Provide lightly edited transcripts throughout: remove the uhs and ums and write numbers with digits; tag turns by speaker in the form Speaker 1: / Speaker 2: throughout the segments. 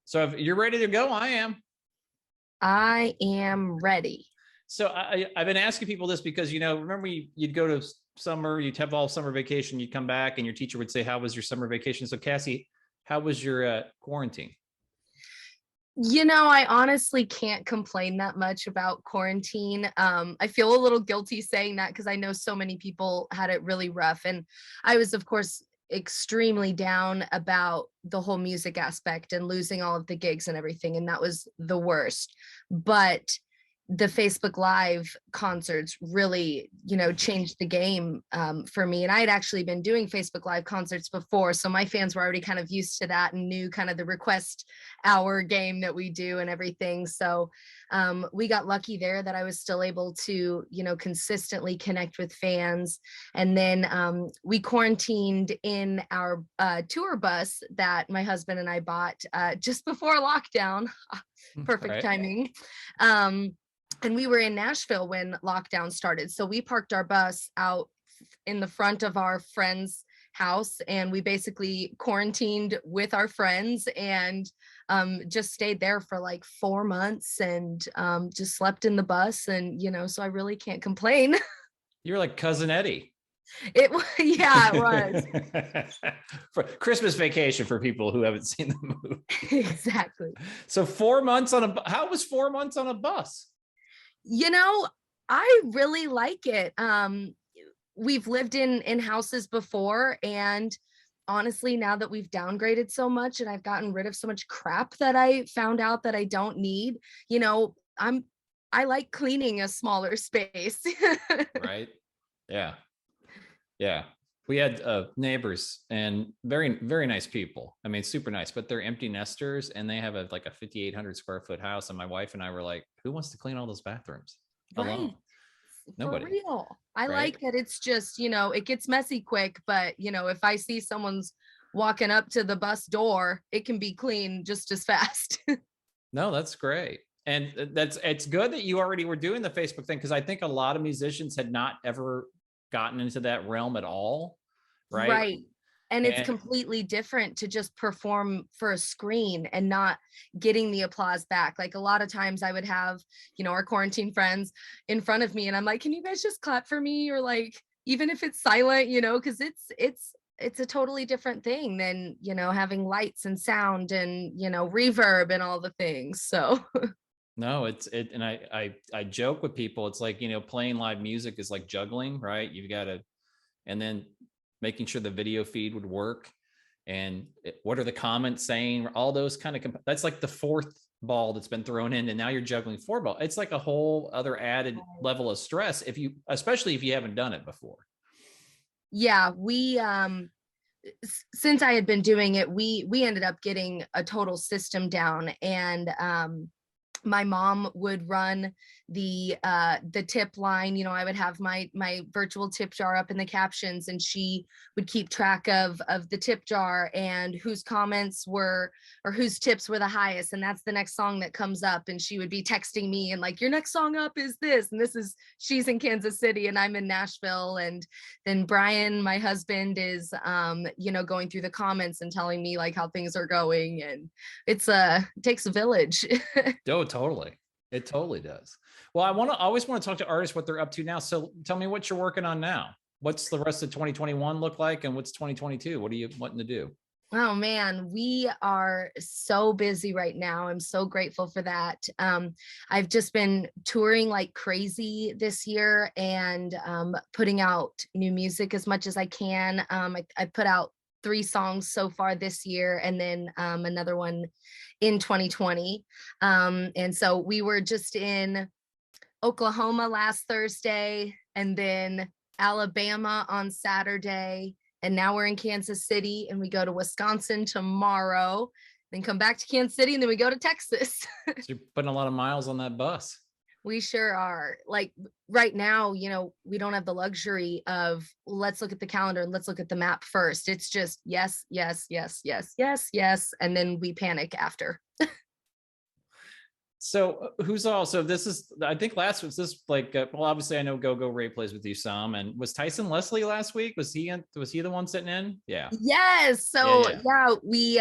Speaker 1: So if you're ready to go, I am.
Speaker 2: I am ready.
Speaker 1: So I've been asking people this because, remember you'd go to summer, you'd have all summer vacation, you'd come back and your teacher would say, how was your summer vacation? So Cassie, how was your quarantine?
Speaker 2: I honestly can't complain that much about quarantine. I feel a little guilty saying that because I know so many people had it really rough. And I was, of course, extremely down about the whole music aspect and losing all of the gigs and everything. And that was the worst. But the Facebook Live concerts really, changed the game for me. And I had actually been doing Facebook Live concerts before. So my fans were already kind of used to that and knew kind of the request hour game that we do and everything. So we got lucky there that I was still able to, consistently connect with fans. And then we quarantined in our tour bus that my husband and I bought just before lockdown. Perfect
Speaker 1: Right.
Speaker 2: timing. And we were in Nashville when lockdown started. So we parked our bus out in the front of our friend's house and we basically quarantined with our friends and just stayed there for like 4 months and just slept in the bus. And, so I really can't complain.
Speaker 1: You're like Cousin Eddie.
Speaker 2: Yeah, it was.
Speaker 1: For Christmas Vacation for people who haven't seen the movie.
Speaker 2: Exactly.
Speaker 1: So how was 4 months on a bus?
Speaker 2: I really like it. We've lived in houses before, and honestly, now that we've downgraded so much and I've gotten rid of so much crap that I found out that I don't need, I like cleaning a smaller space.
Speaker 1: Right. Yeah. Yeah. We had neighbors and very, very nice people. I mean, super nice, but they're empty nesters and they have like a 5,800 square foot house. And my wife and I were like, who wants to clean all those bathrooms
Speaker 2: Right.
Speaker 1: alone?
Speaker 2: For
Speaker 1: Nobody.
Speaker 2: real. I
Speaker 1: Right.
Speaker 2: like that it's just, it gets messy quick, but if I see someone's walking up to the bus door, it can be clean just as fast.
Speaker 1: No, that's great. And it's good that you already were doing the Facebook thing because I think a lot of musicians had not ever gotten into that realm at all. Right.
Speaker 2: Right. And it's
Speaker 1: And
Speaker 2: completely different to just perform for a screen and not getting the applause back. Like a lot of times I would have, our quarantine friends in front of me and I'm like, can you guys just clap for me? Or like, even if it's silent, because it's a totally different thing than, having lights and sound and, reverb and all the things. So
Speaker 1: no, and I joke with people. It's like, playing live music is like juggling, right? You've got to, and then making sure the video feed would work. And what are the comments saying? All those that's like the fourth ball that's been thrown in. And now you're juggling four ball. It's like a whole other added level of stress especially if you haven't done it before.
Speaker 2: Yeah, we since I had been doing it, we ended up getting a total system down, and my mom would run the tip line. I would have my virtual tip jar up in the captions, and she would keep track of the tip jar and whose comments were or whose tips were the highest, and that's the next song that comes up. And she would be texting me and like, your next song up is this, and she's in Kansas City and I'm in Nashville. And then Brian, my husband, is going through the comments and telling me like how things are going. And it takes a village.
Speaker 1: Oh, totally. It totally does. Well, I always want to talk to artists what they're up to now. So tell me what you're working on now. What's the rest of 2021 look like, and what's 2022? What are you wanting to do?
Speaker 2: Oh man, we are so busy right now. I'm so grateful for that. I've just been touring like crazy this year and putting out new music as much as I can. I put out 3 songs so far this year, and then another one in 2020. And so we were just in Oklahoma last Thursday, and then Alabama on Saturday, and now we're in Kansas City, and we go to Wisconsin tomorrow, then come back to Kansas City, and then we go to Texas.
Speaker 1: So you're putting a lot of miles on that bus.
Speaker 2: We sure are. Like right now, we don't have the luxury of let's look at the calendar and let's look at the map first. It's just yes, yes, yes, yes, yes, yes, and then we panic after.
Speaker 1: So who's also, this is, I think last was this like, well, obviously I know Go Ray plays with you some, and was Tyson Leslie last week? Was he the one sitting in? Yeah.
Speaker 2: Yes.
Speaker 1: Yeah.
Speaker 2: So
Speaker 1: Yeah.
Speaker 2: yeah, we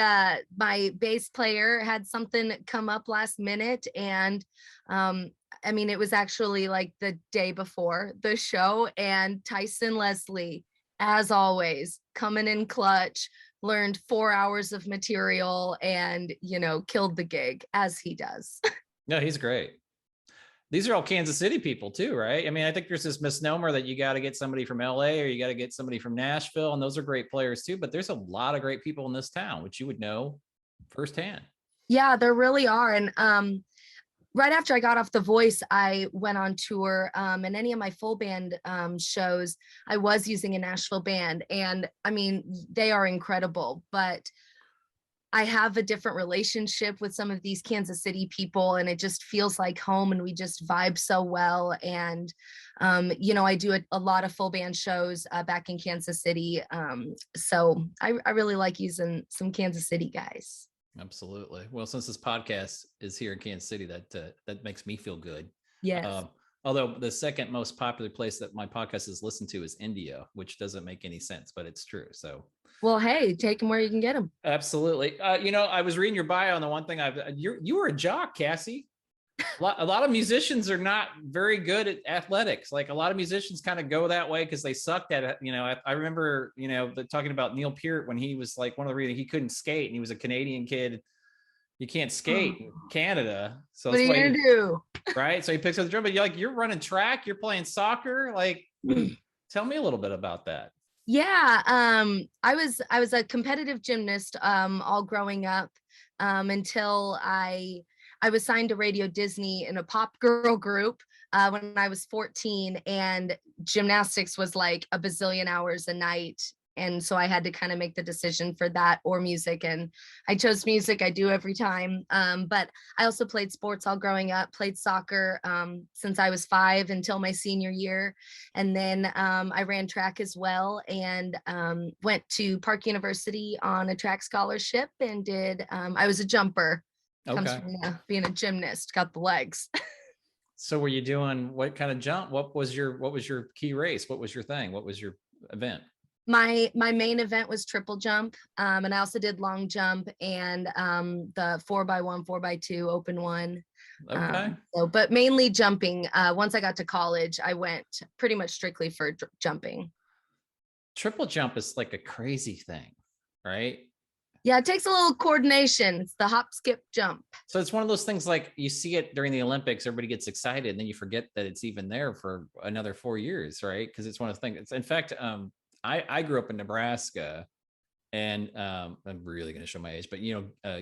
Speaker 2: my bass player had something come up last minute, and I mean it was actually like the day before the show, and Tyson Leslie, as always, coming in clutch, learned 4 hours of material and killed the gig as he does.
Speaker 1: No, he's great. These are all Kansas City people too, right? I mean, I think there's this misnomer that you got to get somebody from LA or you got to get somebody from Nashville, and those are great players too. But there's a lot of great people in this town, which you would know firsthand.
Speaker 2: Yeah, there really are. And right after I got off The Voice, I went on tour, and any of my full band shows, I was using a Nashville band. And I mean, they are incredible, but I have a different relationship with some of these Kansas City people, and it just feels like home, and we just vibe so well. And, I do a lot of full band shows back in Kansas City. So I really like using some Kansas City guys.
Speaker 1: Absolutely. Well, since this podcast is here in Kansas City, that makes me feel good.
Speaker 2: Yes.
Speaker 1: Um, Although the second most popular place that my podcast is listened to is India, which doesn't make any sense, but it's true. So,
Speaker 2: Well, hey, take them where you can get them.
Speaker 1: absolutely. I was reading your bio, and the one thing you were a jock, Cassie. A lot of musicians are not very good at athletics. Like a lot of musicians kind of go that way because they sucked at it. I remember, talking about Neil Peart when he was like one of the reasons he couldn't skate, and he was a Canadian kid. You can't skate in Canada, so
Speaker 2: What are
Speaker 1: that's
Speaker 2: you
Speaker 1: why
Speaker 2: gonna do?
Speaker 1: right. So he picks up the drum, but you're running track, you're playing soccer. Like, tell me a little bit about that.
Speaker 2: Yeah, I was a competitive gymnast all growing up, until I was signed to Radio Disney in a pop girl group when I was 14, and gymnastics was like a bazillion hours a night. And so I had to kind of make the decision for that or music. And I chose music. I do every time. But I also played sports all growing up, played soccer since I was 5 until my senior year. And then I ran track as well, and went to Park University on a track scholarship and did, I was a jumper. Comes
Speaker 1: Okay.
Speaker 2: from being a gymnast, got the legs.
Speaker 1: So were you doing what kind of jump? What was your key race? What was your thing? What was your event?
Speaker 2: My main event was triple jump, and I also did long jump and the 4x1, 4x2 open one.
Speaker 1: Okay.
Speaker 2: But mainly jumping. Once I got to college, I went pretty much strictly for jumping.
Speaker 1: Triple jump is like a crazy thing, right?
Speaker 2: Yeah, it takes a little coordination. It's the hop, skip, jump.
Speaker 1: So it's one of those things like you see it during the Olympics, everybody gets excited, and then you forget that it's even there for another 4 years, right? Because it's one of the things. In fact, I grew up in Nebraska, and I'm really going to show my age, but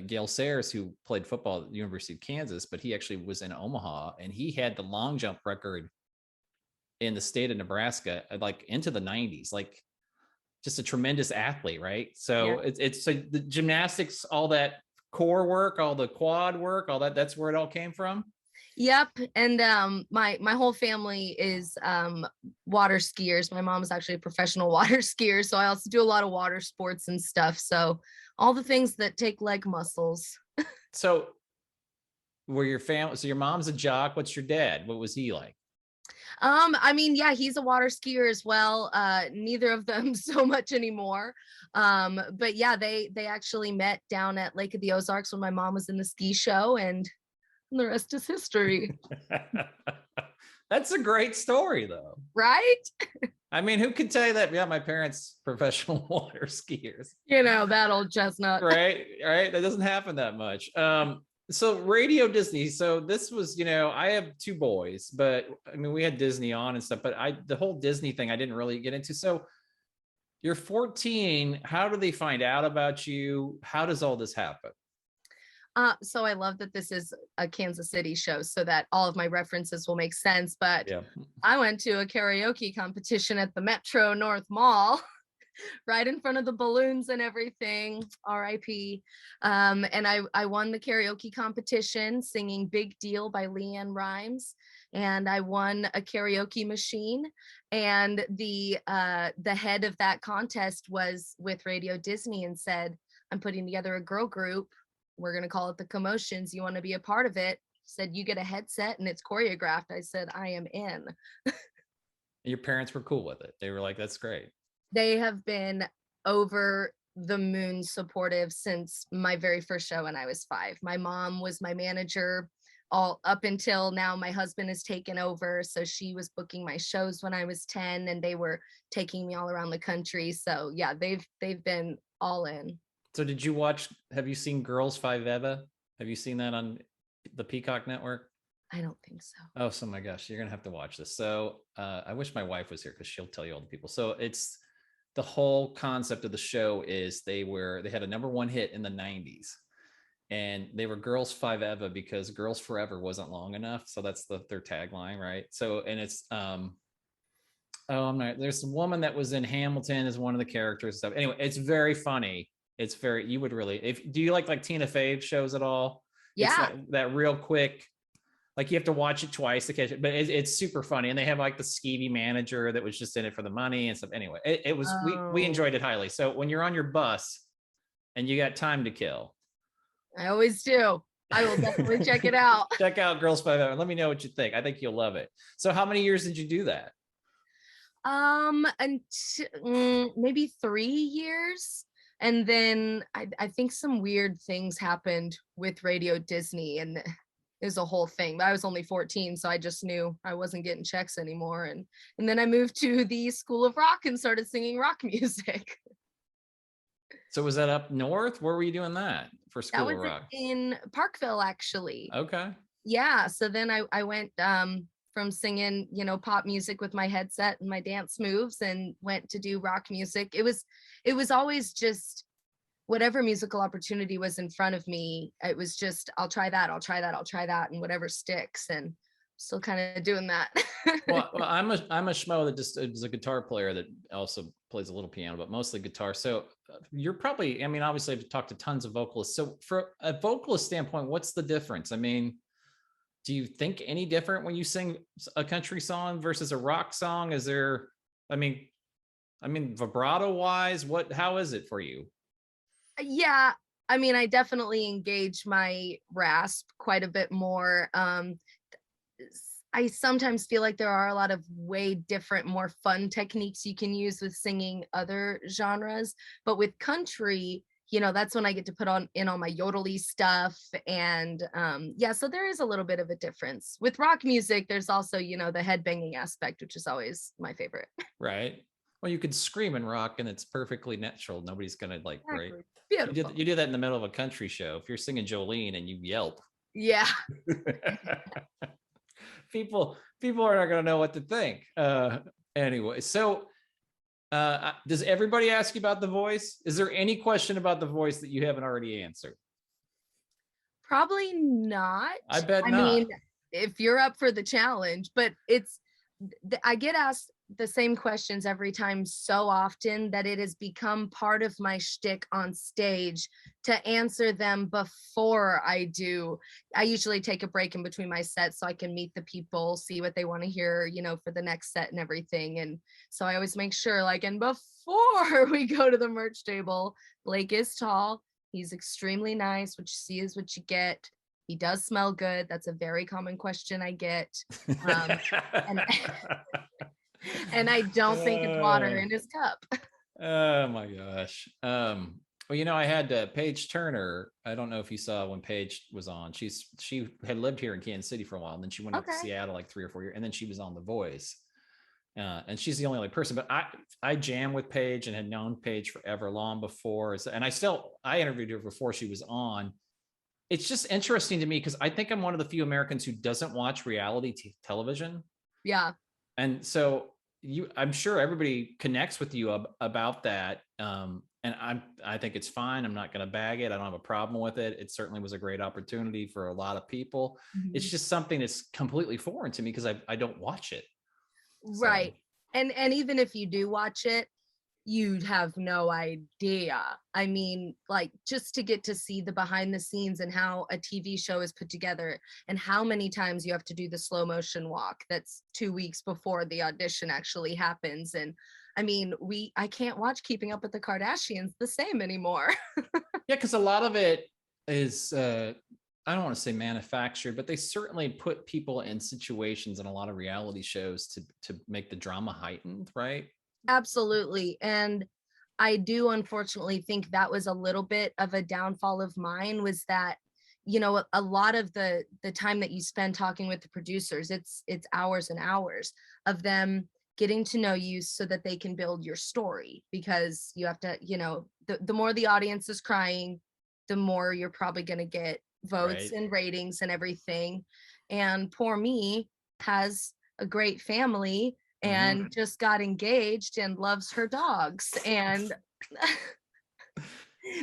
Speaker 1: Gail Sayers, who played football at the University of Kansas, but he actually was in Omaha, and he had the long jump record in the state of Nebraska, like into the 90s, like just a tremendous athlete, right? So
Speaker 2: Yeah.
Speaker 1: it's so the gymnastics, all that core work, all the quad work, all that's where it all came from.
Speaker 2: Yep. And my whole family is water skiers. My mom is actually a professional water skier, so I also do a lot of water sports and stuff. So all the things that take leg muscles.
Speaker 1: So your mom's a jock. What's your dad? What was he like?
Speaker 2: I mean, yeah, he's a water skier as well. Neither of them so much anymore. But yeah, they actually met down at Lake of the Ozarks when my mom was in the ski show, and the rest is history.
Speaker 1: That's a great story, though.
Speaker 2: Right?
Speaker 1: I mean, who could tell you that? Yeah, my parents professional water skiers.
Speaker 2: That old chestnut.
Speaker 1: Right. That doesn't happen that much. So Radio Disney. So this was, I have 2 boys, but I mean, we had Disney on and stuff, but the whole Disney thing I didn't really get into. So you're 14. How do they find out about you? How does all this happen?
Speaker 2: So I love that this is a Kansas City show so that all of my references will make sense. But
Speaker 1: Yeah.
Speaker 2: I went to a karaoke competition at the Metro North Mall, right in front of the balloons and everything. R.I.P. And I won the karaoke competition singing Big Deal by Leanne Rimes. And I won a karaoke machine. And the head of that contest was with Radio Disney and said, I'm putting together a girl group. We're going to call it the Commotions. You want to be a part of it? said, you get a headset and it's choreographed. I said, I am in.
Speaker 1: Your parents were cool with it. They were like, that's great.
Speaker 2: They have been over the moon supportive since my very first show when I was 5. My mom was my manager all up until now. My husband has taken over, so she was booking my shows when I was 10, and they were taking me all around the country. So yeah, they've been all in.
Speaker 1: So have you seen Girls Five Eva? Have you seen that on the Peacock Network?
Speaker 2: I don't think so.
Speaker 1: Oh, so my gosh, you're gonna have to watch this. So I wish my wife was here because she'll tell you all the people. So it's the whole concept of the show is they had a #1 hit in the 90s, and they were Girls Five Eva because Girls Forever wasn't long enough. So that's their tagline, right? So, and it's there's a woman that was in Hamilton as one of the characters and stuff. Anyway, it's very funny. It's very, you would really, do you like Tina Fey shows at all?
Speaker 2: Yeah.
Speaker 1: It's that real quick, like you have to watch it twice to catch it, but it's super funny. And they have like the skeevy manager that was just in it for the money and stuff. Anyway, it was, we enjoyed it highly. So when you're on your bus and you got time to kill.
Speaker 2: I always do. I will definitely check it out.
Speaker 1: Check out Girls Five Eva and let me know what you think. I think you'll love it. So how many years did you do that?
Speaker 2: Maybe 3 years. And then I think some weird things happened with Radio Disney, and it was a whole thing. But I was only 14, so I just knew I wasn't getting checks anymore. And then I moved to the School of Rock and started singing rock music.
Speaker 1: So was that up north? Where were you doing that for School of Rock?
Speaker 2: That was in Parkville, actually.
Speaker 1: Okay. Yeah.
Speaker 2: So then I went from singing, pop music with my headset and my dance moves, and went to do rock music. It was always just whatever musical opportunity was in front of me. It was just, I'll try that, and whatever sticks. And still kind of doing that.
Speaker 1: well, I'm a schmo that just is a guitar player that also plays a little piano, but mostly guitar. So you're probably, obviously I've talked to tons of vocalists. So for a vocalist standpoint, what's the difference? Do you think any different when you sing a country song versus a rock song? Is there, vibrato wise, how is it for you?
Speaker 2: Yeah. I definitely engage my rasp quite a bit more. I sometimes feel like there are a lot of way different, more fun techniques you can use with singing other genres, but with country, that's when I get to put in all my yodely stuff. And so there is a little bit of a difference. With rock music, there's also, the head banging aspect, which is always my favorite.
Speaker 1: Right. Well, you could scream and rock and it's perfectly natural. Nobody's going to
Speaker 2: Exactly.
Speaker 1: right?
Speaker 2: Beautiful.
Speaker 1: You do that in the middle of a country show. If you're singing Jolene and you yelp.
Speaker 2: Yeah.
Speaker 1: people are not going to know what to think. Anyway, so does everybody ask you about The Voice? Is there any question about The Voice that you haven't already answered?
Speaker 2: Probably not.
Speaker 1: I bet not.
Speaker 2: If you're up for the challenge, but I get asked the same questions every time so often that it has become part of my shtick on stage to answer them before I do. I usually take a break in between my sets so I can meet the people, see what they want to hear, for the next set and everything. And so I always make sure, and before we go to the merch table, Blake is tall. He's extremely nice. What you see is what you get. He does smell good. That's a very common question I get. And I don't think it's water in his cup.
Speaker 1: Oh my gosh. Well, I had Paige Turner. I don't know if you saw when Paige was on. She had lived here in Kansas City for a while, and then she went up to Seattle like 3 or 4 years, and then she was on The Voice. And she's the only person, but I jam with Paige and had known Paige forever, long before. And I interviewed her before she was on. It's just interesting to me because I think I'm one of the few Americans who doesn't watch reality television.
Speaker 2: Yeah.
Speaker 1: And so I'm sure everybody connects with you about that. And I think it's fine. I'm not going to bag it. I don't have a problem with it. It certainly was a great opportunity for a lot of people. Mm-hmm. It's just something that's completely foreign to me because I don't watch it.
Speaker 2: Right. So. And even if you do watch it, you'd have no idea. Just to get to see the behind the scenes and how a TV show is put together and how many times you have to do the slow motion walk that's 2 weeks before the audition actually happens. And I can't watch Keeping Up with the Kardashians the same anymore.
Speaker 1: Yeah, because a lot of it is I don't want to say manufactured, but they certainly put people in situations in a lot of reality shows to make the drama heightened, right?
Speaker 2: Absolutely. And I do unfortunately think that was a little bit of a downfall of mine, was that, you know, a lot of the time that you spend talking with the producers, it's hours and hours of them getting to know you so that they can build your story, because you have to, you know, the more the audience is crying, the more you're probably going to get votes
Speaker 1: Right.
Speaker 2: and ratings and everything. And poor me has a great family and just got engaged and loves her dogs. And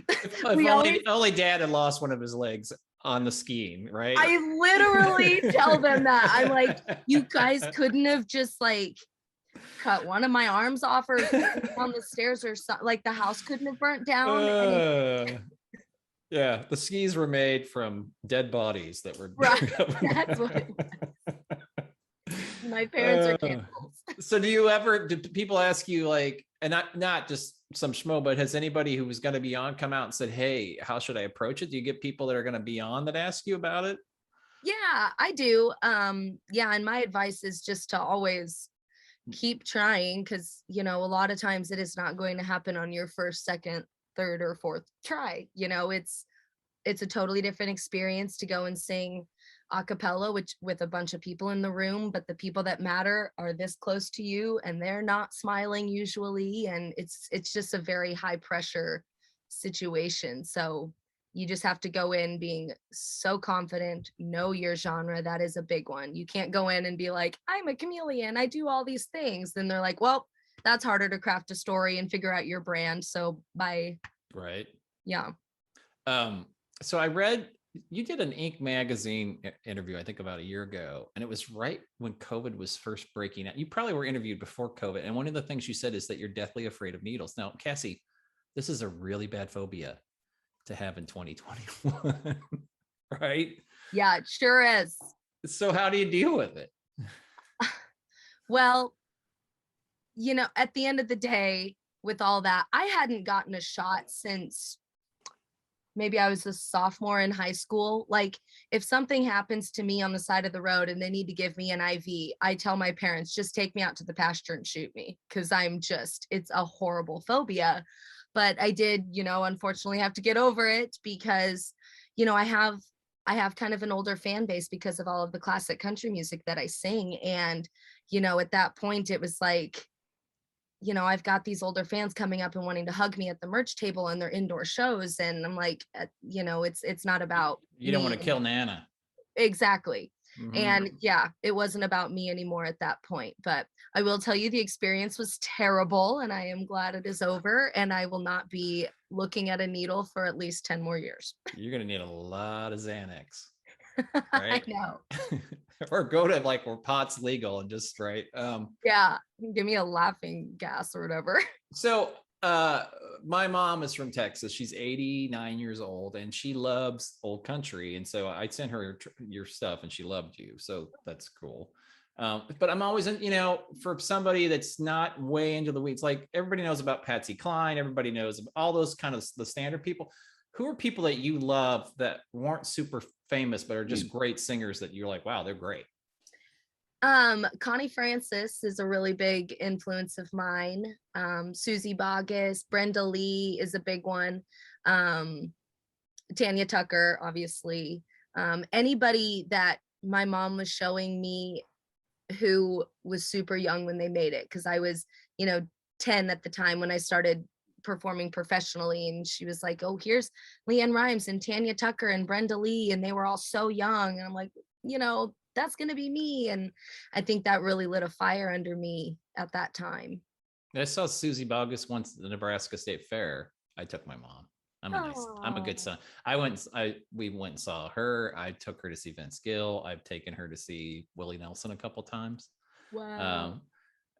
Speaker 1: If
Speaker 2: we always,
Speaker 1: only dad had lost one of his legs on the skiing, right?
Speaker 2: I literally tell them that. I'm like, you guys couldn't have just like cut one of my arms off or down the stairs or something. Like the house couldn't have burnt down.
Speaker 1: Yeah, the skis were made from dead bodies that were
Speaker 2: Right. That's what it was. My parents are cannibals.
Speaker 1: So do people ask you, like, and not just some schmo, but has anybody who was going to be on come out and said, hey, how should I approach it? Do you get people that are going to be on that ask you about it?
Speaker 2: Yeah, I do. Yeah, and my advice is just to always keep trying, because, you know, a lot of times it is not going to happen on your first, second, third, or fourth try. You know, it's a totally different experience to go and sing a cappella, which with a bunch of people in the room, but the people that matter are this close to you and they're not smiling usually, and it's just a very high pressure situation. So you just have to go in being so confident, know your genre. That is a big one. You can't go in and be like, I'm a chameleon, I do all these things. Then they're like, well, that's harder to craft a story and figure out your brand. So bye.
Speaker 1: Right.
Speaker 2: Yeah.
Speaker 1: So I read you did an Inc. magazine interview, I think about a year ago, and it was right when COVID was first breaking out. You probably were interviewed before COVID, and one of the things you said is that you're deathly afraid of needles. Now, Cassie, this is a really bad phobia to have in 2021, right?
Speaker 2: Yeah, it sure is.
Speaker 1: So how do you deal with it?
Speaker 2: Well, you know, at the end of the day, with all that, I hadn't gotten a shot since maybe I was a sophomore in high school. Like, if something happens to me on the side of the road and they need to give me an IV, I tell my parents, just take me out to the pasture and shoot me, because it's a horrible phobia. But I did, you know, unfortunately have to get over it, because, you know, I have kind of an older fan base because of all of the classic country music that I sing. And, you know, at that point, it was like, you know, I've got these older fans coming up and wanting to hug me at the merch table and their indoor shows. And I'm like, you know, it's not about
Speaker 1: You don't
Speaker 2: me.
Speaker 1: want to kill Nana.
Speaker 2: Exactly.
Speaker 1: Mm-hmm.
Speaker 2: And yeah, it wasn't about me anymore at that point. But I will tell you, the experience was terrible, and I am glad it is over. And I will not be looking at a needle for at least 10 more years.
Speaker 1: You're going to need a lot of Xanax,
Speaker 2: I
Speaker 1: right?
Speaker 2: know.
Speaker 1: Or go to like where pot's legal and just right.
Speaker 2: Yeah, give me a laughing gas or whatever.
Speaker 1: So my mom is from Texas. She's 89 years old and she loves old country. And so I sent her your stuff and she loved you. So that's cool. But I'm always, you know, for somebody that's not way into the weeds, like everybody knows about Patsy Cline, everybody knows all those kind of the standard people. Who are people that you love that weren't super famous, but are just great singers that you're like, wow, they're great?
Speaker 2: Connie Francis is a really big influence of mine. Susie Boggess, Brenda Lee is a big one. Tanya Tucker, obviously. Anybody that my mom was showing me who was super young when they made it, because I was, you know, 10 at the time when I started performing professionally, and she was like, oh, here's Leanne Rimes and Tanya Tucker and Brenda Lee, and they were all so young. And I'm like, you know, that's going to be me. And I think that really lit a fire under me at that time.
Speaker 1: I saw Susie Boggess once at the Nebraska State Fair. I took my mom. I'm a good son. We went and saw her. I took her to see Vince Gill. I've taken her to see Willie Nelson a couple times.
Speaker 2: Wow.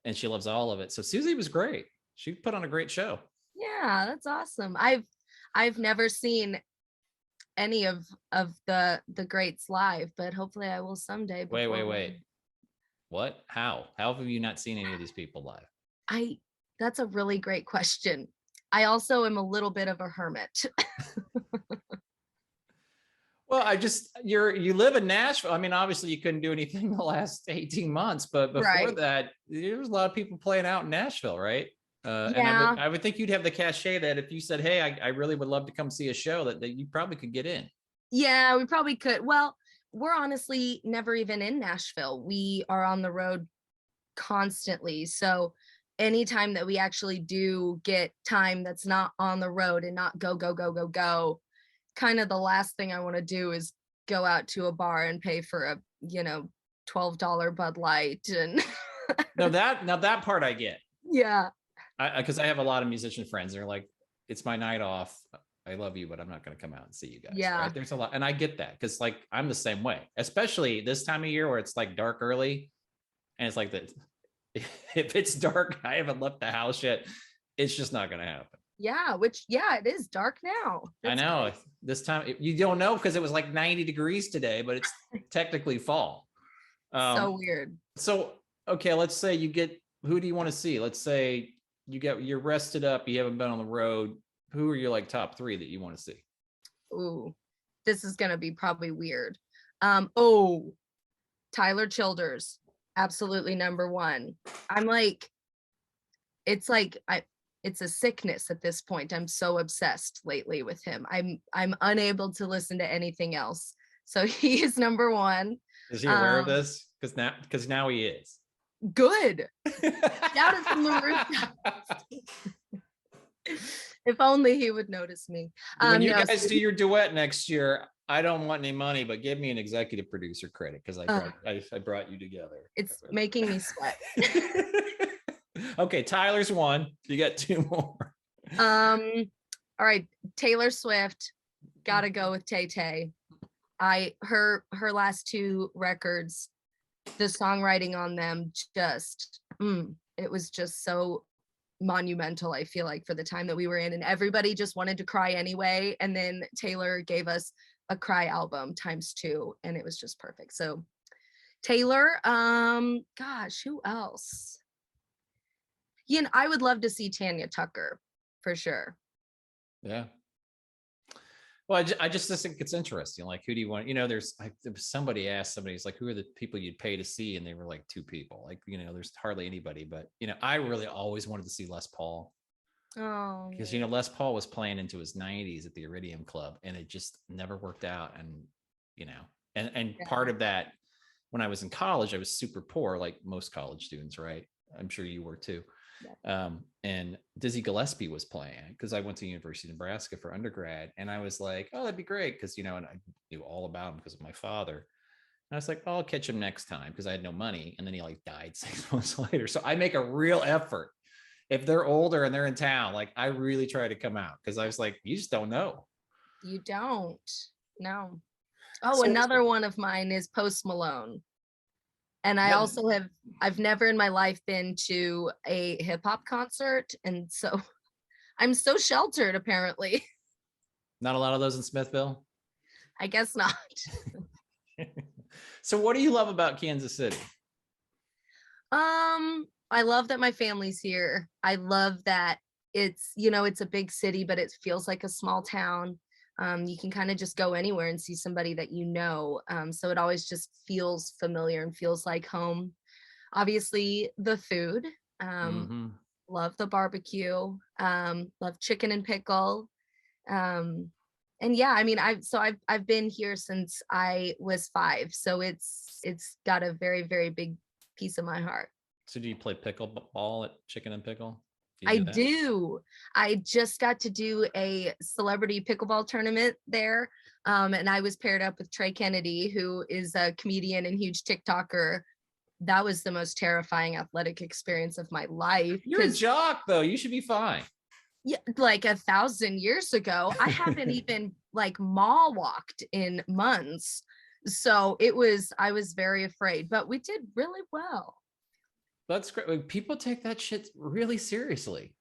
Speaker 1: And she loves all of it. So Susie was great. She put on a great show.
Speaker 2: Yeah, that's awesome. I've never seen any of the greats live, but hopefully I will someday.
Speaker 1: Wait. What? How have you not seen any of these people live?
Speaker 2: That's a really great question. I also am a little bit of a hermit.
Speaker 1: Well, you live in Nashville. I mean, obviously you couldn't do anything the last 18 months, but before
Speaker 2: Right.
Speaker 1: that, there was a lot of people playing out in Nashville, right? And
Speaker 2: Yeah.
Speaker 1: I would think you'd have the cachet that if you said, "Hey, I really would love to come see a show," that you probably could get in.
Speaker 2: Yeah, we probably could. Well, we're honestly never even in Nashville. We are on the road constantly. So anytime that we actually do get time that's not on the road and not go, go, go, go, go, kind of the last thing I want to do is go out to a bar and pay for a, $12 Bud Light and
Speaker 1: Now that part I get.
Speaker 2: yeah.
Speaker 1: Because I have a lot of musician friends. They're like, "It's my night off. I love you, but I'm not going to come out and see you guys."
Speaker 2: Yeah.
Speaker 1: Right? There's a lot, and I get that because like I'm the same way, especially this time of year where it's like dark early, and it's like that. If it's dark, I haven't left the house yet. It's just not going to happen.
Speaker 2: Yeah, which it is dark now.
Speaker 1: I know
Speaker 2: crazy.
Speaker 1: this time you don't know because it was like 90 degrees today, but it's technically fall.
Speaker 2: So weird.
Speaker 1: So okay, let's say you get, who do you want to see? Let's say you're rested up, you haven't been on the road. Who are your like top 3 that you want to see?
Speaker 2: Ooh, this is gonna be probably weird. Tyler Childers, absolutely number one. I'm like, it's like it's a sickness at this point. I'm so obsessed lately with him. I'm unable to listen to anything else. So he is number one.
Speaker 1: Is he aware of this? Because now he is.
Speaker 2: Good. Shout it from the rooftop. If only he would notice me.
Speaker 1: When you guys do your duet next year, I don't want any money, but give me an executive producer credit because I brought you together.
Speaker 2: It's making me sweat.
Speaker 1: Okay, Tyler's one. You got 2 more.
Speaker 2: All right, Taylor Swift. Gotta go with Tay Tay. Her last 2 records, the songwriting on them just it was just so monumental, I feel like, for the time that we were in, and everybody just wanted to cry anyway, and then Taylor gave us a cry album ×2 and it was just perfect. So Taylor, gosh, who else? I would love to see Tanya Tucker for sure.
Speaker 1: Yeah. Well, I just think it's interesting. Like, who do you want? There's somebody asked somebody, it's like, who are the people you'd pay to see? And they were like 2 people. Like, there's hardly anybody. But I really always wanted to see Les Paul.
Speaker 2: Oh.
Speaker 1: Because Les Paul was playing into his 90s at the Iridium Club, and it just never worked out. And and part of that, when I was in college, I was super poor, like most college students, right? I'm sure you were too. Yeah. And Dizzy Gillespie was playing because I went to University of Nebraska for undergrad, and I was like, "Oh, that'd be great," because and I knew all about him because of my father. And I was like, "Oh, I'll catch him next time," because I had no money, and then he like died 6 months later. So I make a real effort if they're older and they're in town. Like, I really try to come out because I was like, you just don't know.
Speaker 2: You don't. No. Oh, so another one of mine is Post Malone. And I've never in my life been to a hip hop concert. And so I'm so sheltered, apparently.
Speaker 1: Not a lot of those in Smithville?
Speaker 2: I guess not.
Speaker 1: So what do you love about Kansas City?
Speaker 2: I love that my family's here. I love that it's a big city, but it feels like a small town. You can kind of just go anywhere and see somebody that so it always just feels familiar and feels like home. Obviously the food, love the barbecue, love chicken and pickle, and yeah, I mean, I've been here since I was 5, so it's got a very, very big piece of my heart.
Speaker 1: So do you play pickleball at Chicken and Pickle?
Speaker 2: I do. I just got to do a celebrity pickleball tournament there. And I was paired up with Trey Kennedy, who is a comedian and huge TikToker. That was the most terrifying athletic experience of my life.
Speaker 1: You're a jock, though. You should be fine.
Speaker 2: Yeah, like 1,000 years ago, I haven't even like mall walked in months. So I was very afraid, but we did really well.
Speaker 1: That's great. Like, people take that shit really seriously.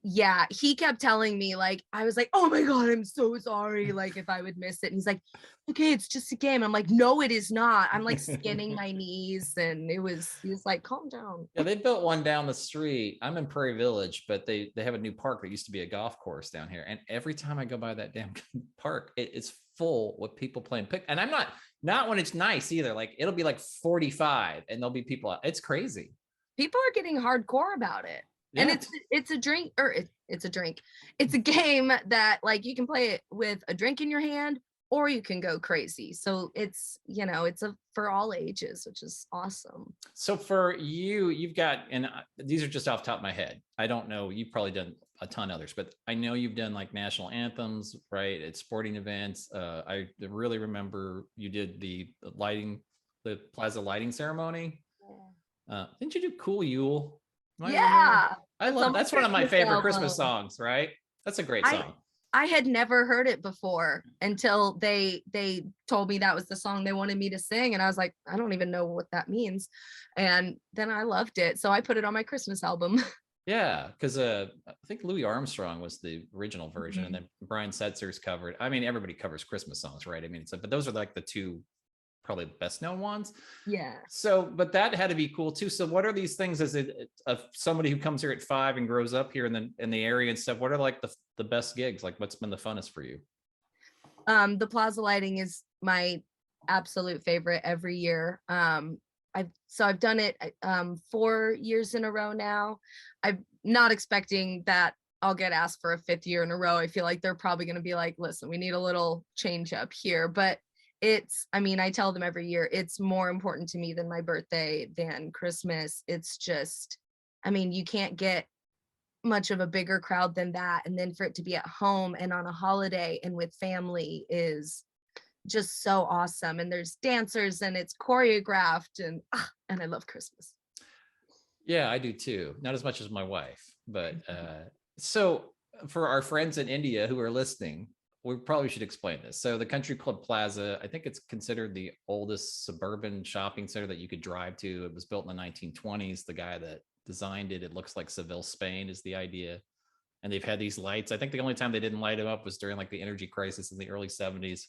Speaker 2: Yeah, he kept telling me, like, I was like, oh my God, I'm so sorry. Like, if I would miss it. And he's like, okay, it's just a game. I'm like, no, it is not. I'm like skinning my knees. And he was like, calm down.
Speaker 1: Yeah, they built one down the street. I'm in Prairie Village, but they have a new park that used to be a golf course down here. And every time I go by that damn park, it's full with people playing pick. And I'm not when it's nice either. Like it'll be like 45 and there'll be people out. It's crazy.
Speaker 2: People are getting hardcore about it.
Speaker 1: Yeah.
Speaker 2: And it's a drink, or it's a drink. It's a game that like you can play it with a drink in your hand, or you can go crazy. So it's, it's for all ages, which is awesome.
Speaker 1: So for you, you've got, and these are just off the top of my head. I don't know. You've probably done a ton others, but I know you've done like national anthems, right? At sporting events. I really remember you did the plaza lighting ceremony. Didn't you do Cool Yule?
Speaker 2: Yeah.
Speaker 1: I love that's one of my favorite Christmas songs, right? That's a great song.
Speaker 2: I had never heard it before until they told me that was the song they wanted me to sing. And I was like, I don't even know what that means. And then I loved it. So I put it on my Christmas album.
Speaker 1: Yeah, because I think Louis Armstrong was the original version, and then Brian Setzer's covered. I mean, everybody covers Christmas songs, right? I mean, but those are like the two probably best known ones.
Speaker 2: Yeah.
Speaker 1: So, but that had to be cool too. So what are these things as somebody who comes here at 5 and grows up here in the area and stuff? What are like the best gigs? Like what's been the funnest for you?
Speaker 2: The plaza lighting is my absolute favorite every year. I've done it 4 years in a row now. I'm not expecting that I'll get asked for a 5th year in a row. I feel like they're probably going to be like, listen, we need a little change up here, but I tell them every year, it's more important to me than my birthday, than Christmas. It's just, you can't get much of a bigger crowd than that. And then for it to be at home and on a holiday and with family is just so awesome. And there's dancers and it's choreographed and I love Christmas.
Speaker 1: Yeah, I do too. Not as much as my wife, but so for our friends in India who are listening, we probably should explain this. So the Country Club Plaza, I think it's considered the oldest suburban shopping center that you could drive to. It was built in the 1920s. The guy that designed it, it looks like Seville, Spain is the idea. And they've had these lights. I think the only time they didn't light them up was during like the energy crisis in the early 70s.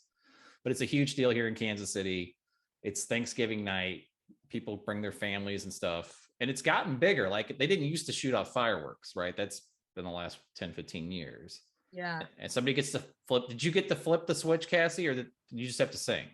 Speaker 1: But it's a huge deal here in Kansas City. It's Thanksgiving night. People bring their families and stuff. And it's gotten bigger. Like they didn't used to shoot off fireworks, right? That's been the last 10, 15 years.
Speaker 2: Yeah.
Speaker 1: And somebody gets to flip. Did you get to flip the switch, Cassie, or did you just have to sing?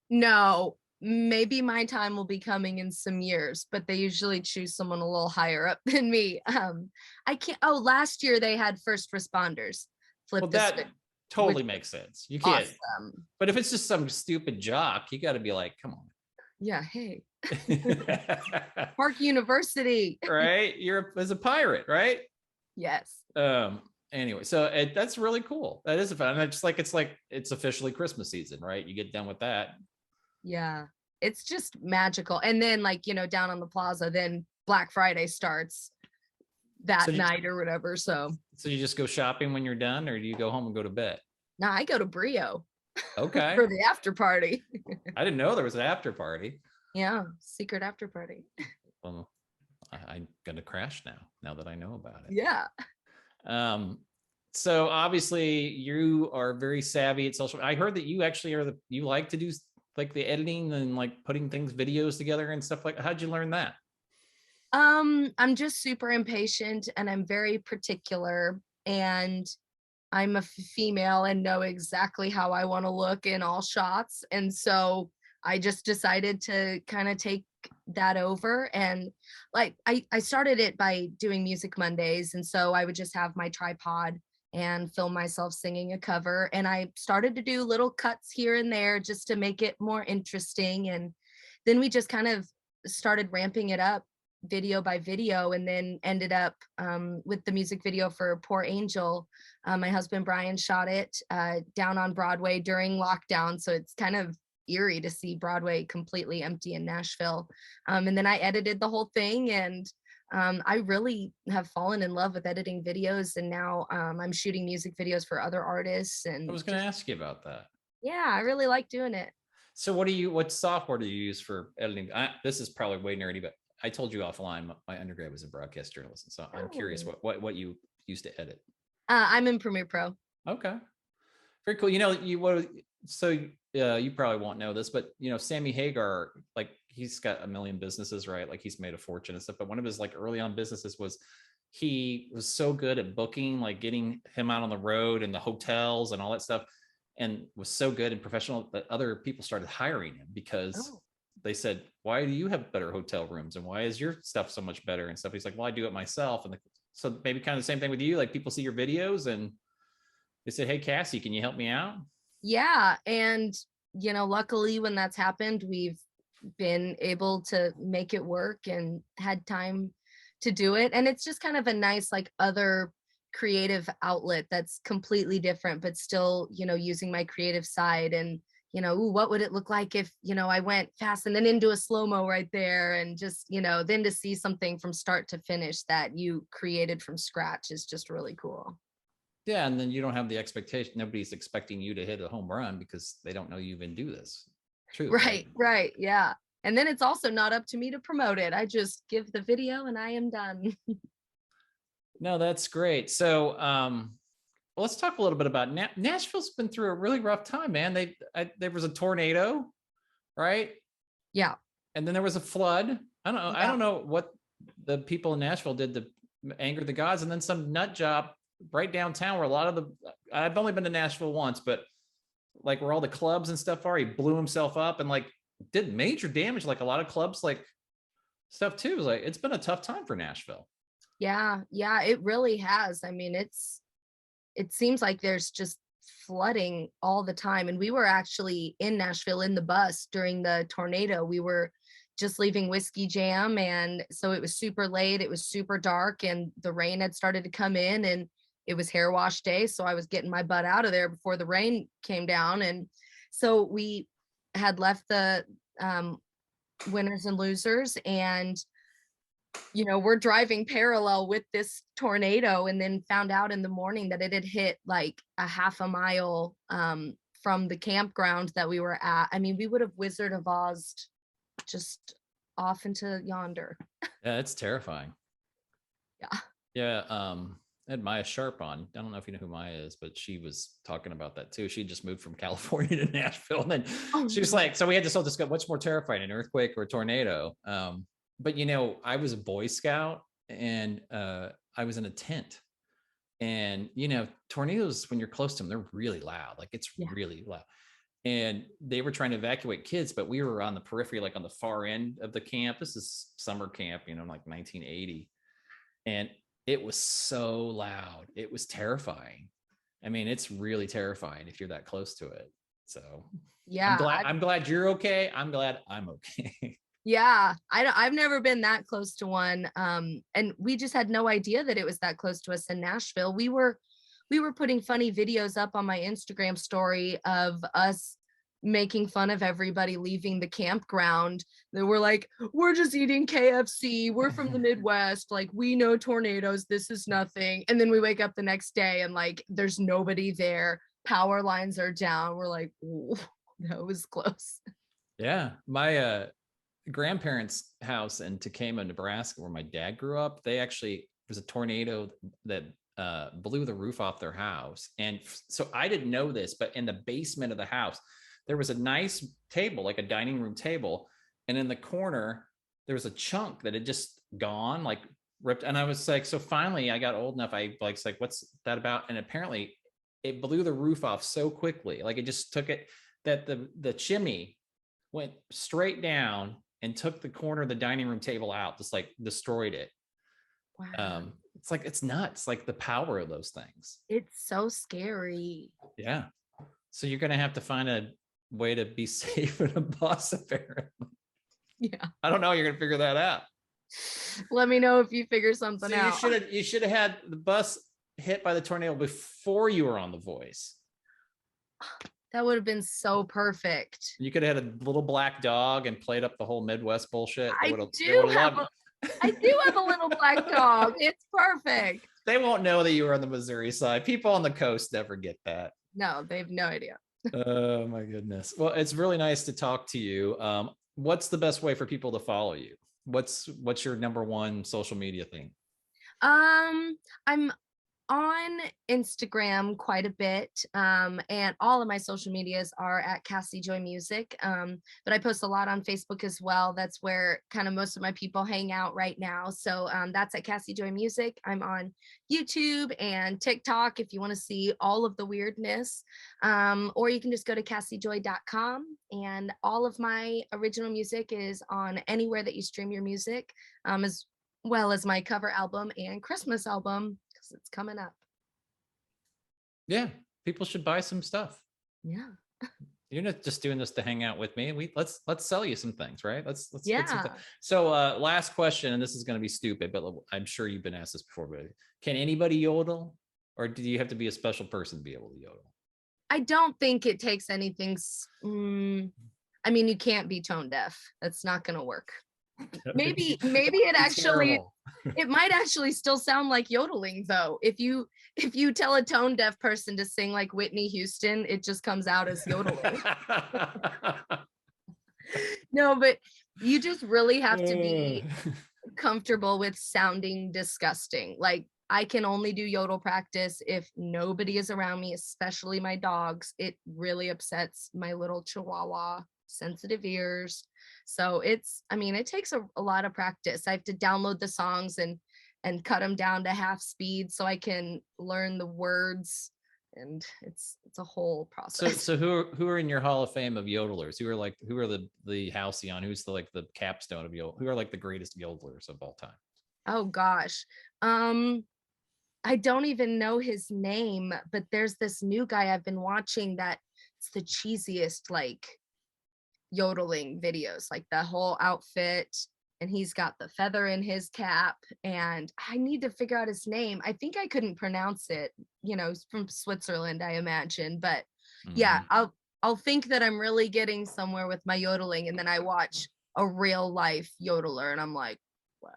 Speaker 2: No, maybe my time will be coming in some years, but they usually choose someone a little higher up than me. I can't. Oh, last year they had first responders flip the switch.
Speaker 1: Totally makes sense. You can't.
Speaker 2: Awesome.
Speaker 1: But if it's just some stupid jock, you got to be like, come on.
Speaker 2: Yeah. Hey. Park University.
Speaker 1: Right. You're as a pirate, right?
Speaker 2: Yes.
Speaker 1: Anyway, so that's really cool. That is fun. It's like it's officially Christmas season, right? You get done with that.
Speaker 2: Yeah, it's just magical. And then down on the plaza, then Black Friday starts that night or whatever. So
Speaker 1: you just go shopping when you're done, or do you go home and go to bed?
Speaker 2: No, I go to Brio.
Speaker 1: Okay.
Speaker 2: For the after party.
Speaker 1: I didn't know there was an after party.
Speaker 2: Yeah, secret after party.
Speaker 1: Well, I'm gonna crash now that I know about it.
Speaker 2: Yeah.
Speaker 1: So obviously you are very savvy at social. I heard that you actually you like to do like the editing and like putting videos together and stuff like. How'd you learn that?
Speaker 2: I'm just super impatient and I'm very particular, and I'm a female and know exactly how I want to look in all shots. And so I just decided to kind of take that over. And like I started it by doing Music Mondays, and so I would just have my tripod and film myself singing a cover, and I started to do little cuts here and there just to make it more interesting. And then we just kind of started ramping it up video by video, and then ended up with the music video for Poor Angel. My husband Brian shot it down on Broadway during lockdown, so it's kind of eerie to see Broadway completely empty in Nashville. And then I edited the whole thing, and I really have fallen in love with editing videos, and now I'm shooting music videos for other artists. And
Speaker 1: I was going to ask you about that.
Speaker 2: Yeah, I really like doing it.
Speaker 1: So what software do you use for editing? This is probably way nerdy, but I told you offline, my undergrad was in broadcast journalism. So I'm curious what you used to edit.
Speaker 2: I'm in Premiere Pro.
Speaker 1: Okay. Very cool. You probably won't know this, but Sammy Hagar, like he's got a million businesses, right? Like he's made a fortune and stuff. But one of his like early on businesses was he was so good at booking, like getting him out on the road and the hotels and all that stuff. and was so good and professional that other people started hiring him because
Speaker 2: Oh.
Speaker 1: they said, why do you have better hotel rooms? And why is your stuff so much better and stuff? He's like, well, I do it myself. And so maybe kind of the same thing with you. Like people see your videos and they said, hey, Cassie, can you help me out?
Speaker 2: Yeah. And, luckily when that's happened, we've been able to make it work and had time to do it. And it's just kind of a nice, like, other creative outlet that's completely different, but still, using my creative side. And, ooh, what would it look like if, I went fast and then into a slow-mo right there, and just, then to see something from start to finish that you created from scratch is just really cool.
Speaker 1: Yeah. And then you don't have the expectation. Nobody's expecting you to hit a home run because they don't know you even do this. True.
Speaker 2: Right, right. Yeah. And then it's also not up to me to promote it. I just give the video and I am done.
Speaker 1: No, that's great. So, well, let's talk a little bit about Nashville's been through a really rough time, man. There was a tornado, right?
Speaker 2: Yeah.
Speaker 1: And then there was a flood. I
Speaker 2: Yeah.
Speaker 1: don't know what the people in Nashville did to anger the gods. And then some nut job right downtown where I've only been to Nashville once, but like where all the clubs and stuff are, he blew himself up and like did major damage. Like a lot of clubs, like stuff too. Like it's been a tough time for Nashville.
Speaker 2: Yeah. Yeah. It really has. I mean, it seems like there's just flooding all the time. And we were actually in Nashville in the bus during the tornado. We were just leaving Whiskey Jam. And so it was super late. It was super dark and the rain had started to come in, and it was hair wash day. So I was getting my butt out of there before the rain came down. And so we had left the winners and losers, and we're driving parallel with this tornado, and then found out in the morning that it had hit like a half a mile from the campground that we were at. I mean, we would have Wizard of Oz just off into yonder.
Speaker 1: Yeah, it's terrifying.
Speaker 2: Yeah.
Speaker 1: Yeah. I had Maya Sharp on. I don't know if you know who Maya is, but she was talking about that too. She just moved from California to Nashville. And then
Speaker 2: Oh,
Speaker 1: she was like, so we had this whole discussion, what's more terrifying, an earthquake or a tornado? But I was a Boy Scout and I was in a tent. And tornadoes, when you're close to them, they're really loud. Like it's
Speaker 2: yeah.
Speaker 1: really loud. And they were trying to evacuate kids, but we were on the periphery, like on the far end of the camp. This is summer camp, like 1980. And it was so loud. It was terrifying. I mean, it's really terrifying if you're that close to it. So
Speaker 2: Yeah.
Speaker 1: I'm glad you're okay. I'm glad I'm okay.
Speaker 2: Yeah, I've never been that close to one. And we just had no idea that it was that close to us in Nashville. We were putting funny videos up on my Instagram story of us making fun of everybody leaving the campground. They were like, we're just eating KFC. We're from the Midwest. Like, we know tornadoes. This is nothing. And then we wake up the next day and like, there's nobody there. Power lines are down. We're like, that was close.
Speaker 1: Yeah. My grandparents' house in Tacoma, Nebraska, where my dad grew up, was a tornado that blew the roof off their house. And so I didn't know this, but in the basement of the house, there was a nice table, like a dining room table. And in the corner, there was a chunk that had just gone, like ripped. And I was like, so finally I got old enough. I like, it's like, what's that about? And apparently it blew the roof off so quickly. Like it just took it that the chimney went straight down and took the corner of the dining room table out, just like destroyed it.
Speaker 2: Wow.
Speaker 1: It's like, it's nuts, like the power of those things.
Speaker 2: It's so scary.
Speaker 1: Yeah. So you're going to have to find a way to be safe in a bus, apparently.
Speaker 2: Yeah.
Speaker 1: I don't know. You're going to figure that out.
Speaker 2: Let me know if you figure something out.
Speaker 1: You should have had the bus hit by the tornado before you were on The Voice.
Speaker 2: That would have been so perfect.
Speaker 1: You could have had a little black dog and played up the whole Midwest bullshit.
Speaker 2: I do have a little black dog. It's perfect.
Speaker 1: They won't know that you were on the Missouri side. People on the coast never get that.
Speaker 2: No, they have no idea.
Speaker 1: Oh my goodness. Well, it's really nice to talk to you. What's the best way for people to follow you? What's your number one social media thing?
Speaker 2: I'm on Instagram quite a bit, and all of my social medias are at Casi Joy Music. But I post a lot on Facebook as well. That's where kind of most of my people hang out right now. So that's at Casi Joy Music. I'm on YouTube and TikTok if you want to see all of the weirdness. Or you can just go to casijoy.com, and all of my original music is on anywhere that you stream your music, as well as my cover album and Christmas album, because it's coming up.
Speaker 1: Yeah, people should buy some stuff.
Speaker 2: Yeah.
Speaker 1: You're not just doing this to hang out with me. Let's sell you some things, right? Let's get some.
Speaker 2: Yeah.
Speaker 1: So last question, and this is going to be stupid, but I'm sure you've been asked this before. But can anybody yodel, or do you have to be a special person to be able to yodel?
Speaker 2: I don't think it takes anything. I mean, you can't be tone deaf. That's not going to work. Maybe it actually it might actually still sound like yodeling though. If you tell a tone deaf person to sing like Whitney Houston, it just comes out as yodeling. No, but you just really have to be comfortable with sounding disgusting. Like, I can only do yodel practice if nobody is around me, especially my dogs. It really upsets my little Chihuahua sensitive ears. So it takes a lot of practice. I have to download the songs and cut them down to half speed so I can learn the words, and it's a whole process.
Speaker 1: So who are in your Hall of Fame of yodelers? Who are the halcyon? Who's the capstone of yodel? Who are like the greatest yodelers of all time?
Speaker 2: Oh gosh. I don't even know his name, but there's this new guy I've been watching that it's the cheesiest like yodeling videos, like the whole outfit, and he's got the feather in his cap, and I need to figure out his name. I think I couldn't pronounce it. He's from Switzerland, I imagine, but yeah, I'll think that I'm really getting somewhere with my yodeling, and then I watch a real life yodeler and I'm like, whoa,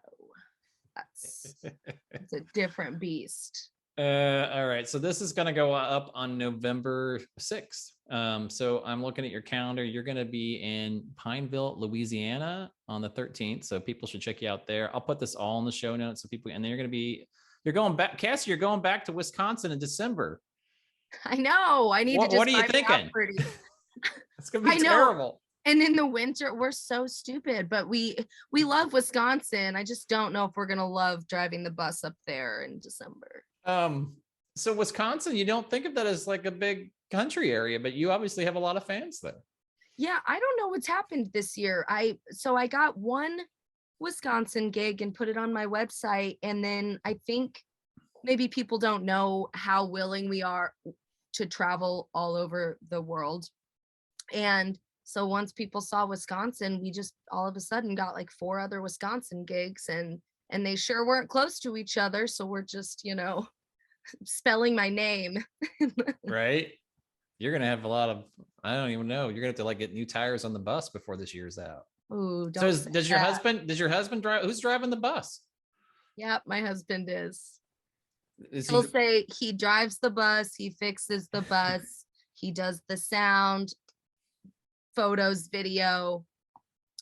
Speaker 2: it's a different beast.
Speaker 1: All right, so this is going to go up on November 6th. So I'm looking at your calendar. You're going to be in Pineville, Louisiana on the 13th. So people should check you out there. I'll put this all in the show notes so people, and then you're going back, Cassie, you're going back to Wisconsin in December.
Speaker 2: I know. I need to just.
Speaker 1: What are you thinking? It's going to be terrible.
Speaker 2: And in the winter, we're so stupid, but we love Wisconsin. I just don't know if we're going to love driving the bus up there in December.
Speaker 1: So Wisconsin, you don't think of that as like a big country area, but you obviously have a lot of fans there.
Speaker 2: Yeah, I don't know what's happened this year. I got one Wisconsin gig and put it on my website, and then I think maybe people don't know how willing we are to travel all over the world. And so once people saw Wisconsin, we just all of a sudden got like 4 other Wisconsin gigs, and they sure weren't close to each other. So we're just, spelling my name.
Speaker 1: Right. You're going to have a lot of, I don't even know. You're going to have to like get new tires on the bus before this year's out.
Speaker 2: Ooh,
Speaker 1: does your husband drive? Who's driving the bus?
Speaker 2: Yep, my husband is. He'll say he drives the bus, he fixes the bus, he does the sound, photos, video.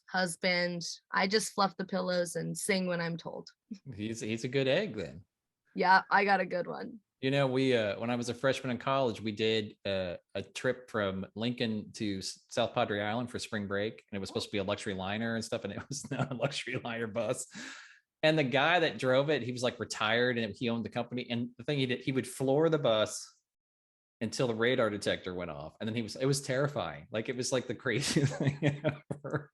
Speaker 2: Husband, I just fluff the pillows and sing when I'm told.
Speaker 1: He's a good egg then.
Speaker 2: Yeah, I got a good one.
Speaker 1: We when I was a freshman in college, we did a trip from Lincoln to South Padre Island for spring break, and it was supposed to be a luxury liner and stuff, and it was not a luxury liner bus. And the guy that drove it, he was like retired and he owned the company. And the thing he did, he would floor the bus until the radar detector went off, and then it was terrifying. Like it was like the craziest thing ever.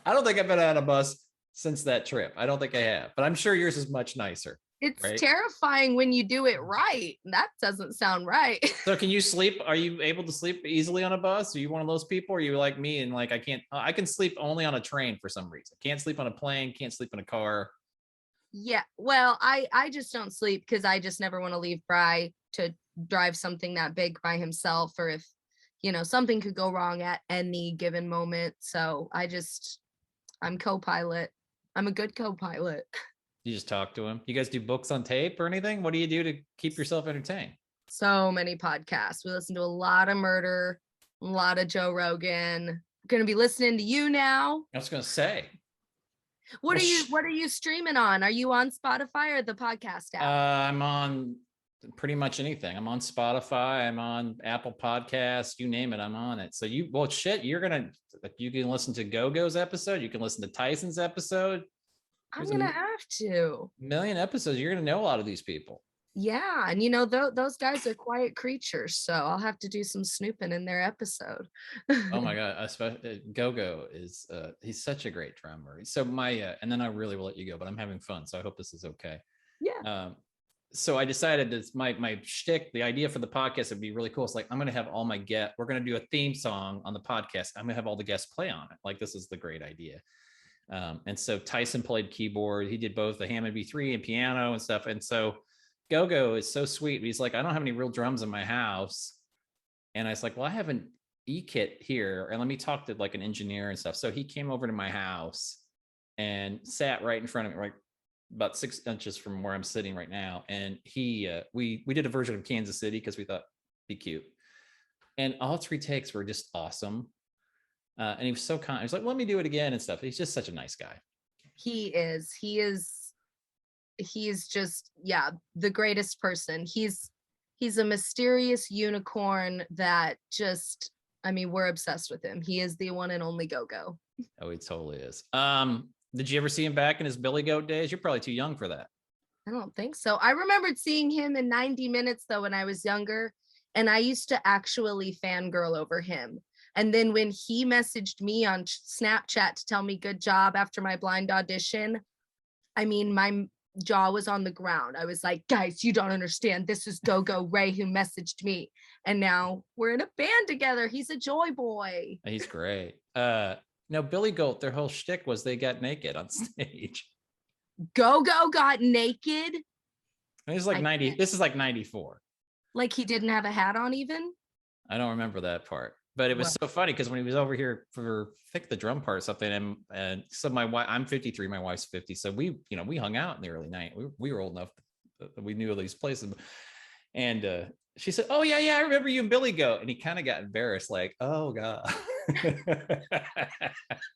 Speaker 1: I don't think I've been on a bus since that trip. I don't think I have, but I'm sure yours is much nicer.
Speaker 2: It's
Speaker 1: right?
Speaker 2: Terrifying when you do it right. That doesn't sound right.
Speaker 1: So can you sleep? Are you able to sleep easily on a bus? Are you one of those people? Or are you like me and like, I can sleep only on a train for some reason. Can't sleep on a plane, can't sleep in a car.
Speaker 2: Yeah. Well, I just don't sleep because I just never want to leave Bri to drive something that big by himself, or if, something could go wrong at any given moment. So I'm co-pilot. I'm a good co-pilot.
Speaker 1: You just talk to him. You guys do books on tape or anything? What do you do to keep yourself entertained?
Speaker 2: So many podcasts. We listen to a lot of murder, a lot of Joe Rogan. I'm going to be listening to you now.
Speaker 1: I was going to say.
Speaker 2: What are you streaming on? Are you on Spotify or the podcast app?
Speaker 1: I'm on pretty much anything. I'm on Spotify, I'm on Apple Podcasts, you name it, I'm on it. So well, shit, you can listen to Go-Go's episode, you can listen to Tyson's episode.
Speaker 2: I'm
Speaker 1: There's
Speaker 2: gonna have to.
Speaker 1: million episodes. You're gonna know a lot of these people.
Speaker 2: Yeah, and those guys are quiet creatures, so I'll have to do some snooping in their episode.
Speaker 1: Oh my god, especially Go-Go is he's such a great drummer. So and then I really will let you go, but I'm having fun, so I hope this is okay.
Speaker 2: Yeah.
Speaker 1: So I decided that my shtick, the idea for the podcast would be really cool. It's like I'm gonna have all my guests. We're gonna do a theme song on the podcast. I'm gonna have all the guests play on it. Like this is the great idea. And so Tyson played keyboard. He did both the Hammond B3 and piano and stuff. And so Go-Go is so sweet. He's like, I don't have any real drums in my house. And I was like, well, I have an E-kit here, and let me talk to like an engineer and stuff. So he came over to my house and sat right in front of me, right about 6 inches from where I'm sitting right now. And we did a version of Kansas City because we thought it'd be cute. And all 3 takes were just awesome. And he was so kind. He was like, let me do it again and stuff. He's just such a nice guy.
Speaker 2: He is just, yeah, the greatest person. He's a mysterious unicorn that just, I mean, we're obsessed with him. He is the one and only Go-Go.
Speaker 1: Oh, he totally is. Did you ever see him back in his Billy Goat days? You're probably too young for that.
Speaker 2: I don't think so. I remembered seeing him in 90 Minutes though when I was younger, and I used to actually fangirl over him. And then when he messaged me on Snapchat to tell me good job after my blind audition, I mean, my jaw was on the ground. I was like, guys, you don't understand. This is Go-Go Ray who messaged me. And now we're in a band together. He's a joy boy.
Speaker 1: He's great. No, Billy Goat, their whole shtick was they got naked on stage.
Speaker 2: Go-Go got naked?
Speaker 1: This is like 90. This is like 94.
Speaker 2: Like he didn't have a hat on even?
Speaker 1: I don't remember that part. But it was so funny because when he was over here for I think the drum part or something, and so my wife, I'm 53, my wife's 50, so we hung out in the early 90s. We were old enough that we knew all these places, and she said, "Oh yeah, I remember you and Billy Goat," and he kind of got embarrassed, like, "Oh god."
Speaker 2: I'm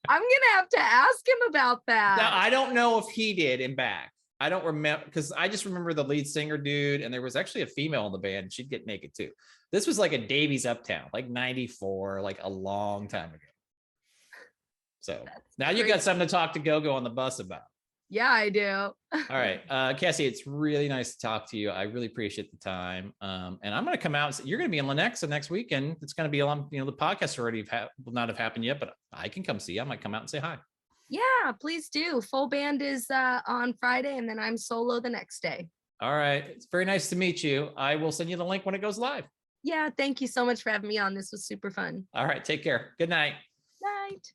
Speaker 2: gonna have to ask him about that.
Speaker 1: Now, I don't know if he did in back. I don't remember because I just remember the lead singer dude, and there was actually a female in the band. And she'd get naked too. This was like a Davies Uptown, like 94, like a long time ago. So now you got something to talk to Go-Go on the bus about.
Speaker 2: Yeah, I do.
Speaker 1: All right. Cassie, it's really nice to talk to you. I really appreciate the time. And I'm going to come out. You're going to be in Lenexa next weekend. It's going to be the podcast already will not have happened yet, but I can come see you. I might come out and say hi. Yeah,
Speaker 2: please do. Full band is on Friday, and then I'm solo the next day.
Speaker 1: All right. It's very nice to meet you. I will send you the link when it goes live.
Speaker 2: Yeah, thank you so much for having me on. This was super fun.
Speaker 1: All right. Take care. Good night.
Speaker 2: Night.